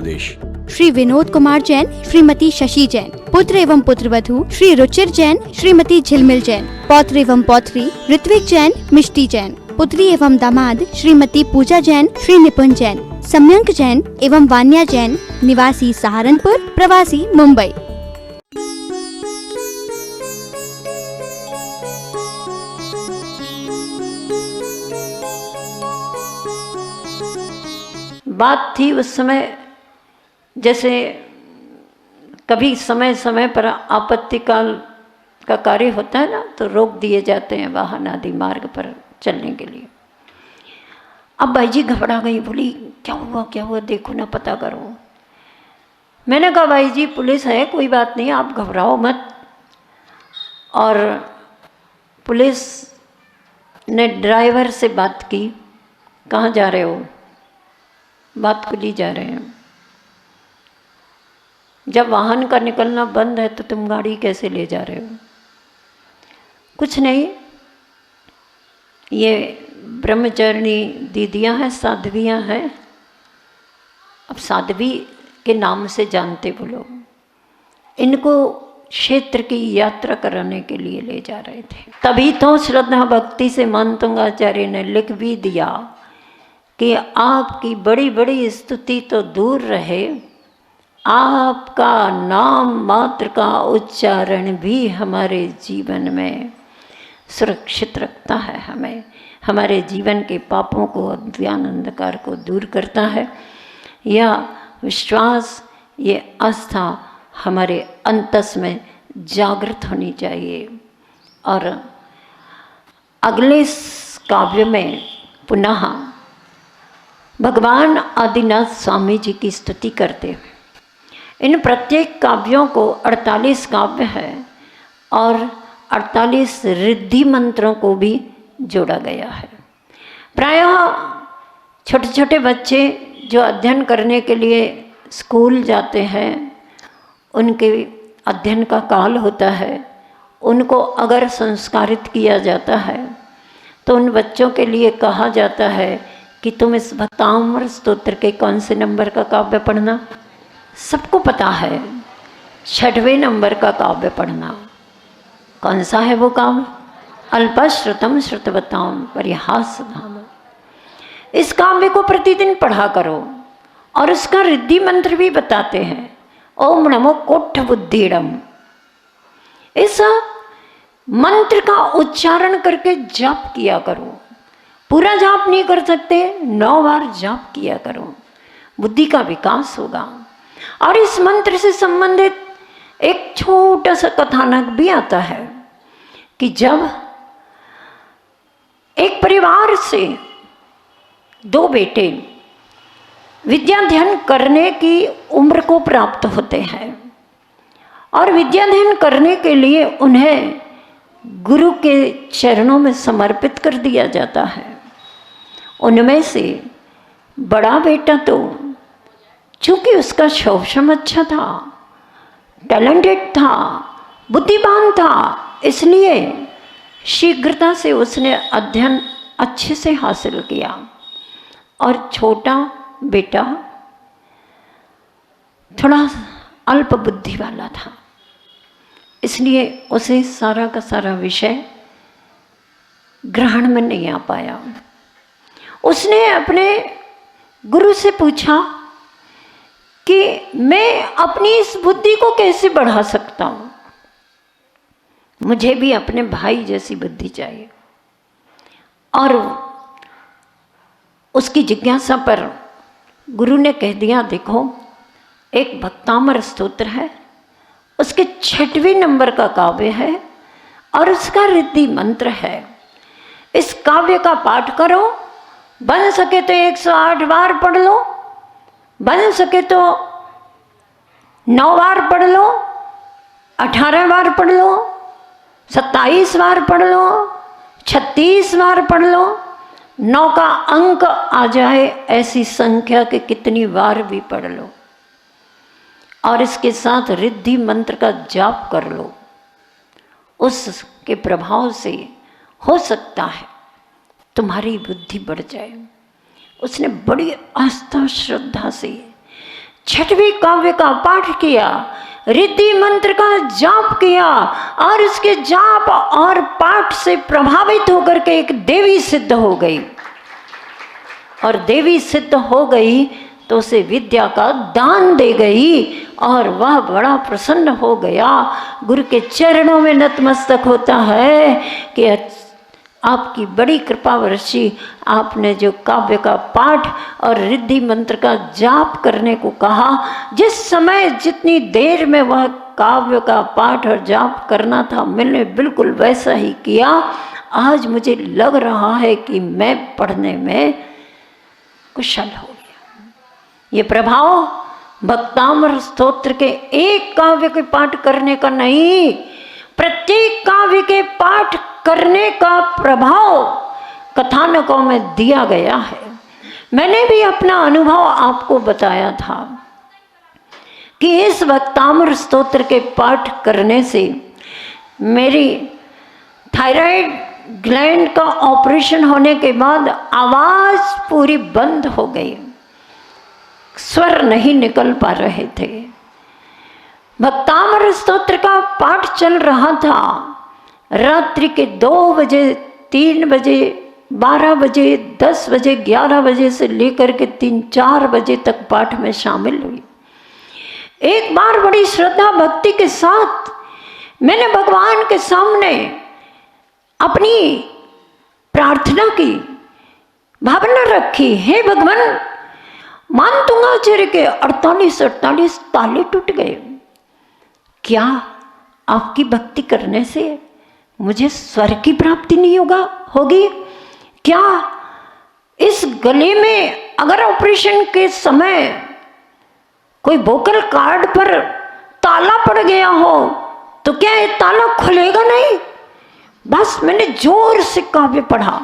प्रदेश। श्री विनोद कुमार जैन, श्रीमती शशि जैन। पुत्र एवं पुत्रवधू श्री रुचिर जैन, श्रीमती झिलमिल जैन। पौत्र एवं पौत्री ऋत्विक जैन, मिष्टी जैन। पुत्री एवं दामाद श्रीमती पूजा जैन, श्री निपुण जैन। सम्यंक जैन एवं वान्या जैन, निवासी सहारनपुर, प्रवासी मुंबई। बात थी उस समय, जैसे कभी समय समय पर आपत्तिकाल का कार्य होता है ना, तो रोक दिए जाते हैं वाहन आदि मार्ग पर चलने के लिए। अब भाई जी घबरा गई, बोली क्या हुआ देखो ना, पता करो। मैंने कहा भाई जी पुलिस है, कोई बात नहीं, आप घबराओ मत। और पुलिस ने ड्राइवर से बात की, कहाँ जा रहे हो? बात को ली जा रहे हैं। जब वाहन का निकलना बंद है तो तुम गाड़ी कैसे ले जा रहे हो? कुछ नहीं, ये ब्रह्मचारिणी दीदियां हैं, साध्वियां हैं। अब साध्वी के नाम से जानते वो लोग, इनको क्षेत्र की यात्रा कराने के लिए ले जा रहे थे। तभी तो श्रद्धा भक्ति से मानतुंगाचार्य ने लिख भी दिया कि आपकी बड़ी बड़ी स्तुति तो दूर रहे, आपका नाम मात्र का उच्चारण भी हमारे जीवन में सुरक्षित रखता है, हमें हमारे जीवन के पापों को, अज्ञान अंधकार को दूर करता है। यह विश्वास, ये आस्था हमारे अंतस में जागृत होनी चाहिए। और अगले काव्य में पुनः भगवान आदिनाथ स्वामी जी की स्तुति करते हैं। इन प्रत्येक काव्यों को 48 काव्य है और 48 रिद्धि मंत्रों को भी जोड़ा गया है। प्रायः छोटे छोटे बच्चे जो अध्ययन करने के लिए स्कूल जाते हैं, उनके अध्ययन का काल होता है, उनको अगर संस्कारित किया जाता है तो उन बच्चों के लिए कहा जाता है कि तुम इस भक्ताम्र स्तोत्र के कौन से नंबर का काव्य पढ़ना? सबको पता है, 6वें नंबर का काव्य पढ़ना। कौन सा है वो काव्य? अल्पश्रुतम श्रुतवताम परिहास धाम। इस काव्य को प्रतिदिन पढ़ा करो और उसका रिद्धि मंत्र भी बताते हैं, ओम नमो कोट्ठ बुद्धिडम। इस मंत्र का उच्चारण करके जाप किया करो। पूरा जाप नहीं कर सकते, 9 बार जाप किया करो, बुद्धि का विकास होगा। और इस मंत्र से संबंधित एक छोटा सा कथानक भी आता है कि जब एक परिवार से 2 बेटे विद्याध्ययन करने की उम्र को प्राप्त होते हैं और विद्याध्ययन करने के लिए उन्हें गुरु के चरणों में समर्पित कर दिया जाता है। उनमें से बड़ा बेटा तो चूंकि उसका शौशम अच्छा था, टैलेंटेड था, बुद्धिमान था, इसलिए शीघ्रता से उसने अध्ययन अच्छे से हासिल किया। और छोटा बेटा थोड़ा अल्प बुद्धि वाला था, इसलिए उसे सारा का सारा विषय ग्रहण में नहीं आ पाया। उसने अपने गुरु से पूछा कि मैं अपनी इस बुद्धि को कैसे बढ़ा सकता हूँ, मुझे भी अपने भाई जैसी बुद्धि चाहिए। और उसकी जिज्ञासा पर गुरु ने कह दिया, देखो एक भक्तामर स्तोत्र है, उसके 6वें नंबर का काव्य है और उसका रिद्धि मंत्र है। इस काव्य का पाठ करो, बन सके तो 108 बार पढ़ लो, बन सके तो 9 बार पढ़ लो, 18 बार पढ़ लो, 27 बार पढ़ लो, 36 बार पढ़ लो, 9 का अंक आ जाए ऐसी संख्या के कितनी बार भी पढ़ लो। और इसके साथ रिद्धि मंत्र का जाप कर लो। उसके प्रभाव से हो सकता है तुम्हारी बुद्धि बढ़ जाए। उसने बड़ी आस्था श्रद्धा से छठवीं काव्य का पाठ किया, रिद्धि मंत्र का जाप किया और उसके जाप और पाठ से प्रभावित होकर के एक देवी सिद्ध हो गई। और देवी सिद्ध हो गई तो उसे विद्या का दान दे गई और वह बड़ा प्रसन्न हो गया। गुरु के चरणों में नतमस्तक होता है कि आपकी बड़ी कृपा वर्षी, आपने जो काव्य का पाठ और रिद्धि मंत्र का जाप करने को कहा, जिस समय जितनी देर में वह काव्य का पाठ और जाप करना था मैंने बिल्कुल वैसा ही किया। आज मुझे लग रहा है कि मैं पढ़ने में कुशल हो गया। ये प्रभाव भक्तामृत स्तोत्र के एक काव्य के पाठ करने का नहीं, प्रत्येक काव्य के पाठ करने का प्रभाव कथानकों में दिया गया है। मैंने भी अपना अनुभव आपको बताया था कि इस भक्तामृत स्तोत्र के पाठ करने से मेरी थायराइड ग्लैंड का ऑपरेशन होने के बाद आवाज़ पूरी बंद हो गई, स्वर नहीं निकल पा रहे थे। भक्तामृत स्तोत्र का पाठ चल रहा था, रात्रि के 2 बजे, 3 बजे, 12 बजे, 10 बजे, 11 बजे से लेकर के 3-4 बजे तक पाठ में शामिल हुई। एक बार बड़ी श्रद्धा भक्ति के साथ मैंने भगवान के सामने अपनी प्रार्थना की, भावना रखी, हे भगवान, मान तुंगाचार्य के 48 ताले टूट गए, क्या आपकी भक्ति करने से मुझे स्वर की प्राप्ति नहीं होगी? क्या इस गले में अगर ऑपरेशन के समय कोई वोकल कार्ड पर ताला पड़ गया हो तो क्या ये ताला खुलेगा नहीं? बस मैंने जोर से काव्य पढ़ा।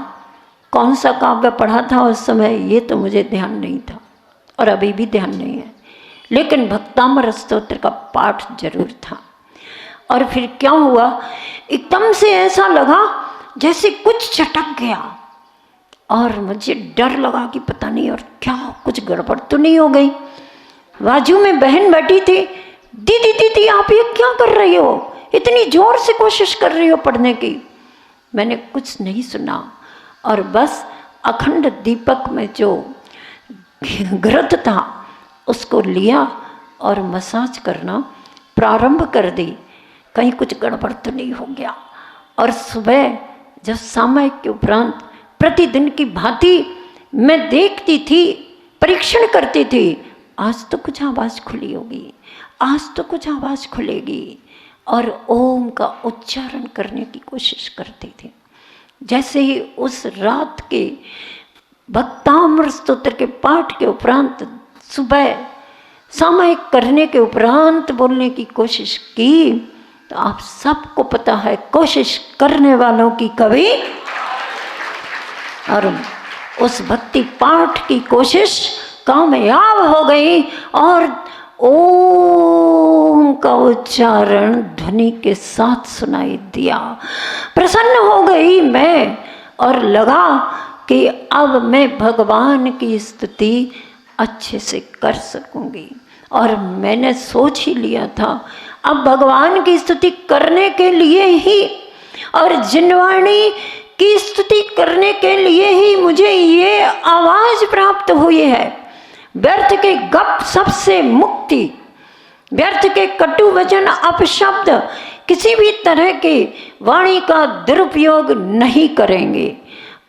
कौन सा काव्य पढ़ा था उस समय ये तो मुझे ध्यान नहीं था और अभी भी ध्यान नहीं है, लेकिन भक्तामृत स्तोत्र का पाठ जरूर था। और फिर क्या हुआ, एकदम से ऐसा लगा जैसे कुछ चटक गया और मुझे डर लगा कि पता नहीं और क्या कुछ गड़बड़ तो नहीं हो गई। बाजू में बहन बैठी थी, दीदी दीदी आप ये क्या कर रही हो, इतनी जोर से कोशिश कर रही हो पढ़ने की। मैंने कुछ नहीं सुना और बस अखंड दीपक में जो घृत था उसको लिया और मसाज करना प्रारंभ कर दी, कहीं कुछ गड़बड़ तो नहीं हो गया। और सुबह जब सामयिक के उपरांत प्रतिदिन की भांति मैं देखती थी, परीक्षण करती थी, आज तो कुछ आवाज़ खुली होगी, आज तो कुछ आवाज़ खुलेगी, और ओम का उच्चारण करने की कोशिश करती थी। जैसे ही उस रात के भक्तामृत स्तोत्र के पाठ के उपरांत सुबह सामयिक करने के उपरांत बोलने की कोशिश की तो आप सबको पता है कोशिश करने वालों की कभी, और उस भक्ति पाठ की कोशिश कामयाब हो गई और ओम का उच्चारण ध्वनि के साथ सुनाई दिया। प्रसन्न हो गई मैं और लगा कि अब मैं भगवान की स्तुति अच्छे से कर सकूंगी। और मैंने सोच ही लिया था अब भगवान की स्तुति करने के लिए ही और जिनवाणी की स्तुति करने के लिए ही मुझे ये आवाज़ प्राप्त हुई है। व्यर्थ के गप सप से मुक्ति, व्यर्थ के कटु वचन अपशब्द, किसी भी तरह के वाणी का दुरुपयोग नहीं करेंगे।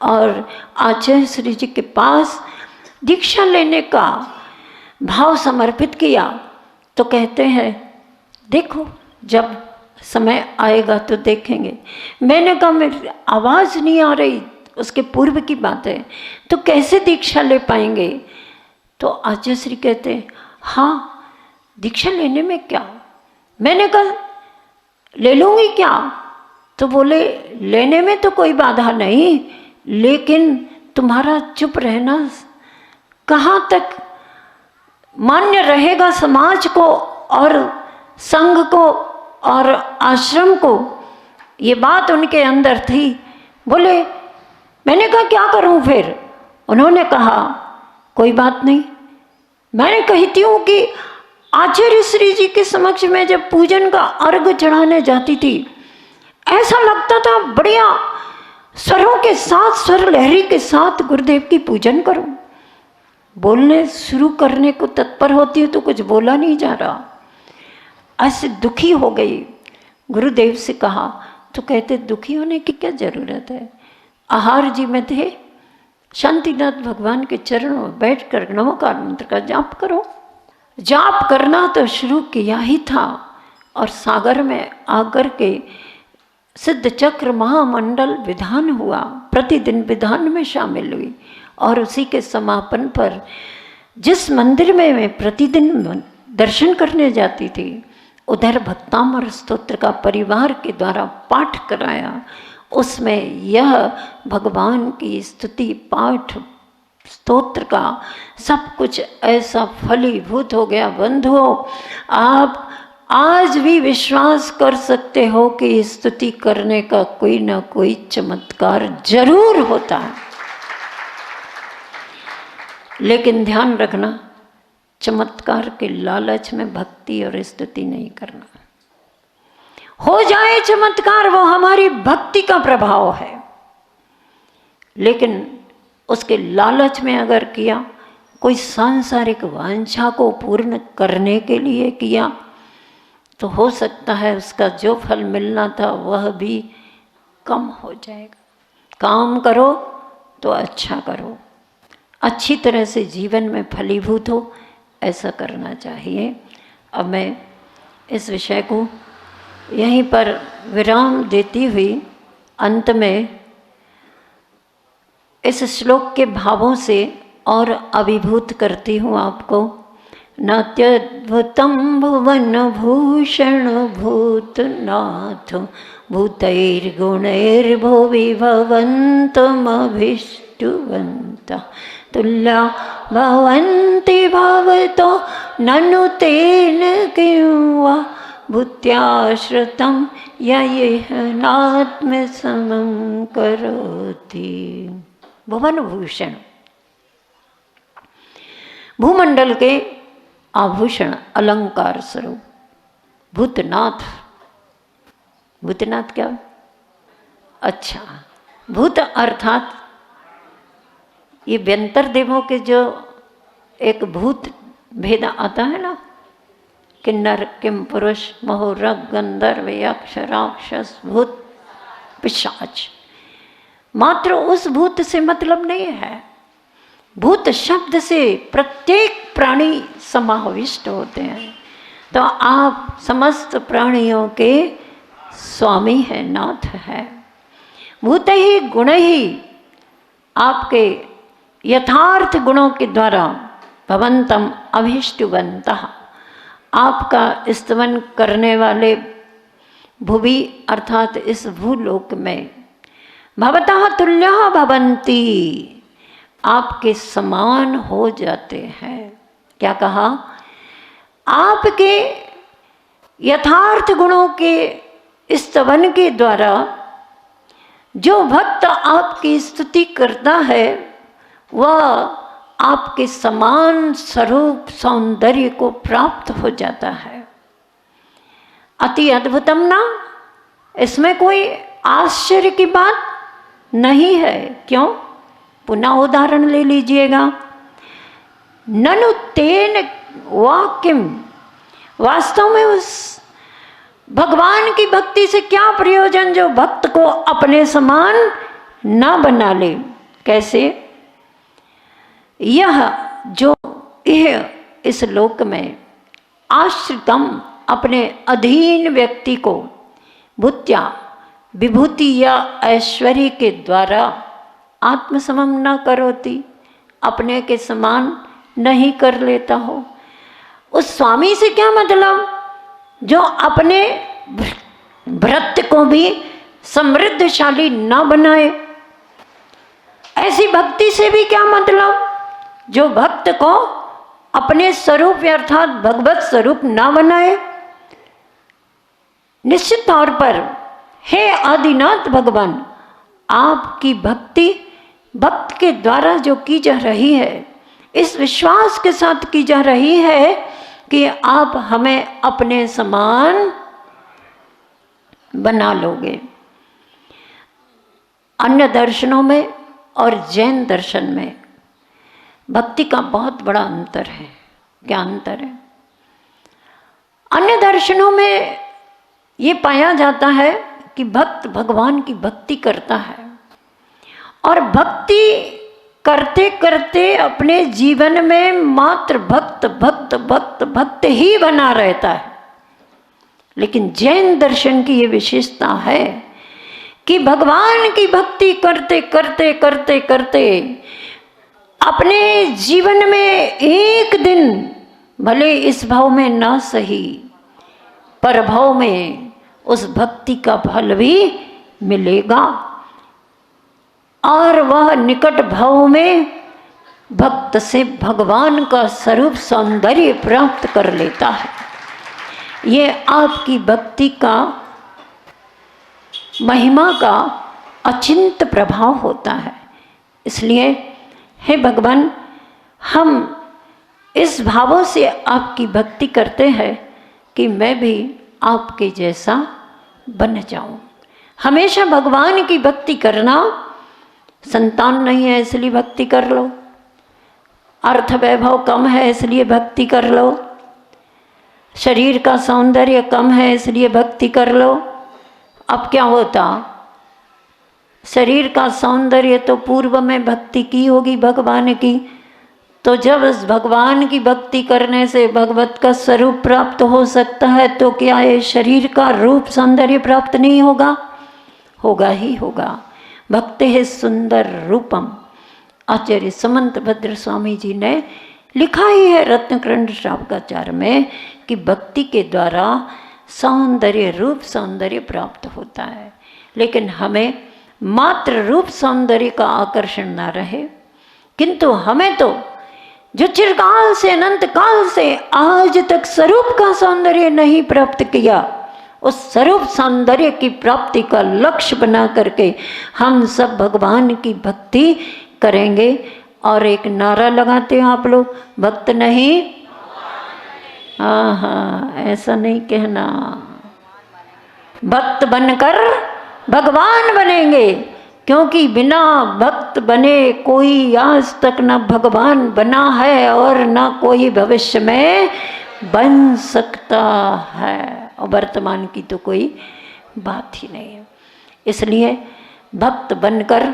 और आचार्य श्री जी के पास दीक्षा लेने का भाव समर्पित किया तो कहते हैं देखो जब समय आएगा तो देखेंगे। मैंने कहा मेरी आवाज़ नहीं आ रही, उसके पूर्व की बात है, तो कैसे दीक्षा ले पाएंगे? तो आचार्य श्री कहते हैं हाँ दीक्षा लेने में क्या। मैंने कहा ले लूँगी क्या? तो बोले लेने में तो कोई बाधा नहीं, लेकिन तुम्हारा चुप रहना कहाँ तक मान्य रहेगा समाज को और संघ को और आश्रम को। ये बात उनके अंदर थी। बोले मैंने कहा क्या करूं फिर? उन्होंने कहा कोई बात नहीं, मैंने कहती हूँ कि आचार्य श्री जी के समक्ष में जब पूजन का अर्घ चढ़ाने जाती थी, ऐसा लगता था बढ़िया स्वरों के साथ, स्वर लहरी के साथ गुरुदेव की पूजन करूं। बोलने शुरू करने को तत्पर होती हूँ तो कुछ बोला नहीं जा रहा, ऐसे दुखी हो गई। गुरुदेव से कहा तो कहते दुखी होने की क्या जरूरत है। आहार जी में थे, शांतिनाथ भगवान के चरणों में बैठकर नमोकार मंत्र का जाप करो। जाप करना तो शुरू किया ही था और सागर में आकर के सिद्ध चक्र महामंडल विधान हुआ, प्रतिदिन विधान में शामिल हुई। और उसी के समापन पर जिस मंदिर में मैं प्रतिदिन दर्शन करने जाती थी, उधर भक्तामर स्तोत्र का परिवार के द्वारा पाठ कराया। उसमें यह भगवान की स्तुति पाठ स्तोत्र का सब कुछ ऐसा फलीभूत हो गया। बंधुओं, आप आज भी विश्वास कर सकते हो कि स्तुति करने का कोई ना कोई चमत्कार जरूर होता है। लेकिन ध्यान रखना, चमत्कार के लालच में भक्ति और स्तुति नहीं करना। हो जाए चमत्कार, वो हमारी भक्ति का प्रभाव है, लेकिन उसके लालच में अगर किया, कोई सांसारिक वांछा को पूर्ण करने के लिए किया, तो हो सकता है उसका जो फल मिलना था वह भी कम हो जाएगा। काम करो तो अच्छा करो, अच्छी तरह से जीवन में फलीभूत हो, ऐसा करना चाहिए। अब मैं इस विषय को यहीं पर विराम देती हुई अंत में इस श्लोक के भावों से और अभिभूत करती हूँ आपको। नात्यद्भुतं भुवन भूषण भूतनाथ भूतैर्गुणैर्भुवि भवन्तमभीष्टवन्तः तुल्या भवन्ति भवतो ननु तेन किं वा भूत्याश्रितं ययेह नात्मसमं करोति। भुवन भूषण, भूमंडल के आभूषण, अलंकार स्वरूप भूतनाथ। भूतनाथ क्या? अच्छा, भूत अर्थात ये व्यंतर देवों के जो एक भूत भेद आता है ना, किन्नर, किम पुरुष, महोरग, गंधर्व, यक्ष, राक्षस, भूत, पिशाच, मात्र उस भूत से मतलब नहीं है। भूत शब्द से प्रत्येक प्राणी समाविष्ट होते हैं। तो आप समस्त प्राणियों के स्वामी है, नाथ है। भूत ही गुण ही आपके यथार्थ गुणों के द्वारा भवंतम अभीष्टवंतः, आपका स्तवन करने वाले भुवि अर्थात इस भूलोक में भवतः तुल्यः भवन्ति, आपके समान हो जाते हैं। क्या कहा? आपके यथार्थ गुणों के स्तवन के द्वारा जो भक्त आपकी स्तुति करता है वह आपके समान स्वरूप सौंदर्य को प्राप्त हो जाता है। अति अद्भुतम ना, इसमें कोई आश्चर्य की बात नहीं है। क्यों? पुनः उदाहरण ले लीजिएगा। ननु तेन वाक्यम, वास्तव में उस भगवान की भक्ति से क्या प्रयोजन जो भक्त को अपने समान ना बना ले। कैसे? यह जो इस लोक में आश्रितम, अपने अधीन व्यक्ति को भूत्या, विभूति या ऐश्वर्य के द्वारा आत्मसमम न करोति, अपने के समान नहीं कर लेता हो। उस स्वामी से क्या मतलब? जो अपने भृत्य को भी समृद्धशाली न बनाए। ऐसी भक्ति से भी क्या मतलब? जो भक्त को अपने स्वरूप अर्थात भगवत स्वरूप न बनाए। निश्चित तौर पर हे आदिनाथ भगवान, आपकी भक्ति भक्त के द्वारा जो की जा रही है, इस विश्वास के साथ की जा रही है कि आप हमें अपने समान बना लोगे। अन्य दर्शनों में और जैन दर्शन में भक्ति का बहुत बड़ा अंतर है। क्या अंतर है? अन्य दर्शनों में ये पाया जाता है कि भक्त भगवान की भक्ति करता है और भक्ति करते करते अपने जीवन में मात्र भक्त भक्त भक्त भक्त ही बना रहता है। लेकिन जैन दर्शन की ये विशेषता है कि भगवान की भक्ति करते करते करते करते अपने जीवन में एक दिन, भले इस भाव में ना सही, पर भाव में उस भक्ति का फल भी मिलेगा और वह निकट भाव में भक्त से भगवान का स्वरूप सौंदर्य प्राप्त कर लेता है। ये आपकी भक्ति का महिमा का अचिंत प्रभाव होता है। इसलिए हे भगवान, हम इस भावों से आपकी भक्ति करते हैं कि मैं भी आपके जैसा बन जाऊं। हमेशा भगवान की भक्ति करना, संतान नहीं है इसलिए भक्ति कर लो, अर्थ वैभव कम है इसलिए भक्ति कर लो, शरीर का सौंदर्य कम है इसलिए भक्ति कर लो। अब क्या होता? शरीर का सौंदर्य तो पूर्व में भक्ति की होगी भगवान की, तो जब उस भगवान की भक्ति करने से भगवत का स्वरूप प्राप्त हो सकता है, तो क्या ये शरीर का रूप सौंदर्य प्राप्त नहीं होगा? होगा ही होगा। भक्ति है सुंदर रूपम। आचार्य समंत भद्र स्वामी जी ने लिखा ही है रत्नकरंड श्रावकाचार में कि भक्ति के द्वारा सौंदर्य, रूप सौंदर्य प्राप्त होता है। लेकिन हमें मात्र रूप सौंदर्य का आकर्षण ना रहे, किंतु हमें तो जो चिरकाल से अनंत काल से आज तक स्वरूप का सौंदर्य नहीं प्राप्त किया, उस स्वरूप सौंदर्य की प्राप्ति का लक्ष्य बना करके हम सब भगवान की भक्ति करेंगे। और एक नारा लगाते हैं आप लोग, भक्त नहीं, हाँ, ऐसा नहीं कहना, भक्त बनकर भगवान बनेंगे, क्योंकि बिना भक्त बने कोई आज तक न भगवान बना है और न कोई भविष्य में बन सकता है, और वर्तमान की तो कोई बात ही नहीं है। इसलिए भक्त बनकर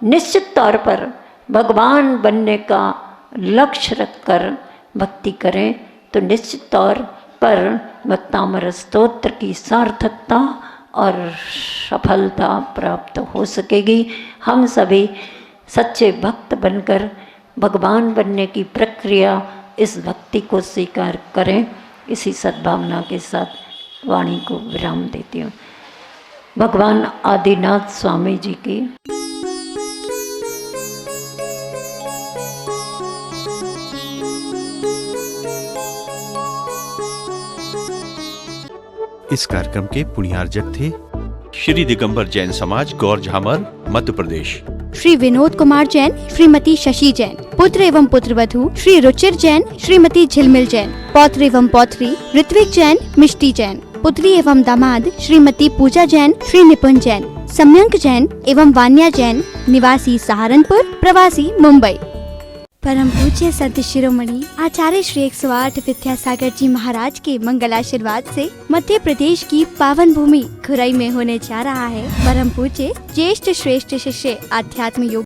निश्चित तौर पर भगवान बनने का लक्ष्य रखकर भक्ति करें, तो निश्चित तौर पर भक्तामृत स्तोत्र की सार्थकता और सफलता प्राप्त हो सकेगी। हम सभी सच्चे भक्त बनकर भगवान बनने की प्रक्रिया, इस भक्ति को स्वीकार करें। इसी सद्भावना के साथ वाणी को विराम देती हूँ। भगवान आदिनाथ स्वामी जी की इस कार्यक्रम के पुण्यार्जक थे श्री दिगंबर जैन समाज, गौर झामर, मध्य प्रदेश। श्री विनोद कुमार जैन, श्रीमती शशि जैन। पुत्र एवं पुत्रवधू श्री रुचिर जैन, श्रीमती झिलमिल जैन। पौत्र एवं पौत्री ऋत्विक जैन, मिष्टी जैन। पुत्री एवं दामाद श्रीमती पूजा जैन, श्री निपुण जैन। सम्यंक जैन एवं वान्या जैन, निवासी सहारनपुर, प्रवासी मुंबई। परम पूज्य संत शिरोमणि आचार्य श्री 108 विद्यासागर जी महाराज के मंगलाशीर्वाद से मध्य प्रदेश की पावन भूमि खुरई में होने जा रहा है परम पूज्य ज्येष्ठ श्रेष्ठ शिष्य आध्यात्म योग